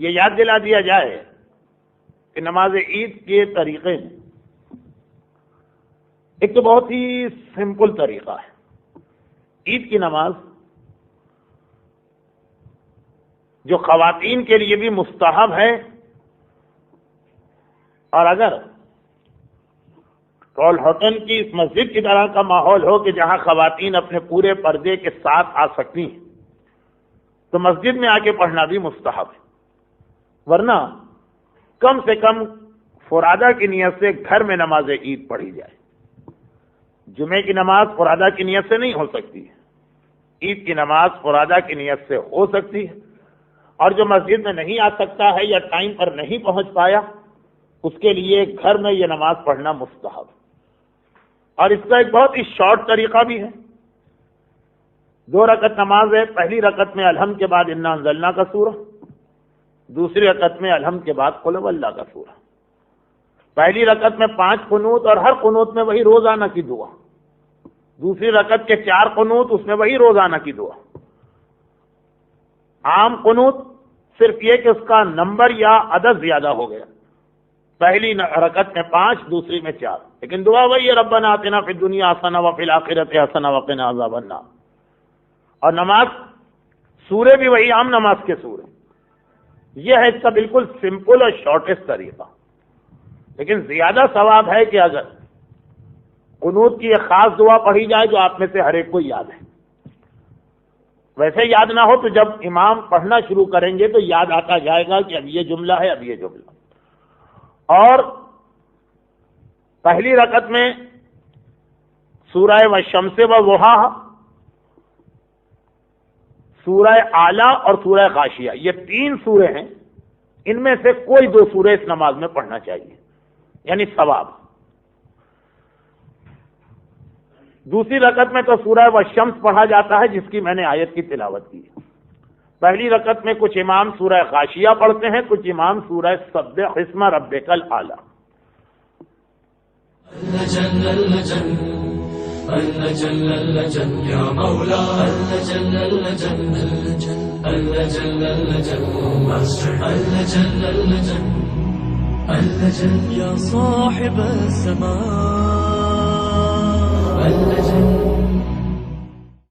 یہ یاد دلا دیا جائے کہ نماز عید کے طریقے میں ایک تو بہت ہی سمپل طریقہ ہے. عید کی نماز جو خواتین کے لیے بھی مستحب ہے، اور اگر ٹول ہوٹل کی اس مسجد کی طرح کا ماحول ہو کہ جہاں خواتین اپنے پورے پردے کے ساتھ آ سکتی ہیں تو مسجد میں آ کے پڑھنا بھی مستحب ہے. ورنہ کم سے کم فرادہ کی نیت سے گھر میں نماز عید پڑھی جائے. جمعے کی نماز فرادہ کی نیت سے نہیں ہو سکتی ہے، عید کی نماز فرادہ کی نیت سے ہو سکتی ہے. اور جو مسجد میں نہیں آ سکتا ہے یا ٹائم پر نہیں پہنچ پایا، اس کے لیے گھر میں یہ نماز پڑھنا مستحب. اور اس کا ایک بہت ہی شارٹ طریقہ بھی ہے. 2 رکعت نماز ہے. پہلی رکعت میں الحمد کے بعد انا انزلنا کا سورہ، دوسری رکعت میں الحمد کے بعد قل هو اللہ کا سورہ. پہلی رکعت میں 5 قنوت اور ہر قنوت میں وہی روزانہ کی دعا. دوسری رکعت کے 4 قنوت، اس میں وہی روزانہ کی دعا. عام قنوت صرف یہ کہ اس کا نمبر یا عدد زیادہ ہو گیا. پہلی رکعت میں 5، دوسری میں 4، لیکن دعا وہی ہے ربنا آتنا فی الدنیا حسنہ وفی الآخرۃ حسنہ وقنا عذاب النار. اور نماز سورے بھی وہی عام نماز کے سورے. یہ ہے اس کا بالکل سمپل اور شارٹیسٹ طریقہ. لیکن زیادہ ثواب ہے کہ اگر قنوت کی ایک خاص دعا پڑھی جائے جو آپ میں سے ہر ایک کو یاد ہے. ویسے یاد نہ ہو تو جب امام پڑھنا شروع کریں گے تو یاد آتا جائے گا کہ اب یہ جملہ ہے، اب یہ جملہ. اور پہلی رکعت میں سورہ والشمس وضحاہا، سورہ اعلیٰ اور سورہ غاشیہ، یہ 3 سورے ہیں. ان میں سے کوئی 2 سورے اس نماز میں پڑھنا چاہیے، یعنی ثواب. دوسری رکعت میں تو سورہ والشمس پڑھا جاتا ہے جس کی میں نے آیت کی تلاوت کی. پہلی رکعت میں کچھ امام سورہ غاشیہ پڑھتے ہیں، کچھ امام سورہ سبح اسم ربک الاعلی. يا صاحب السماء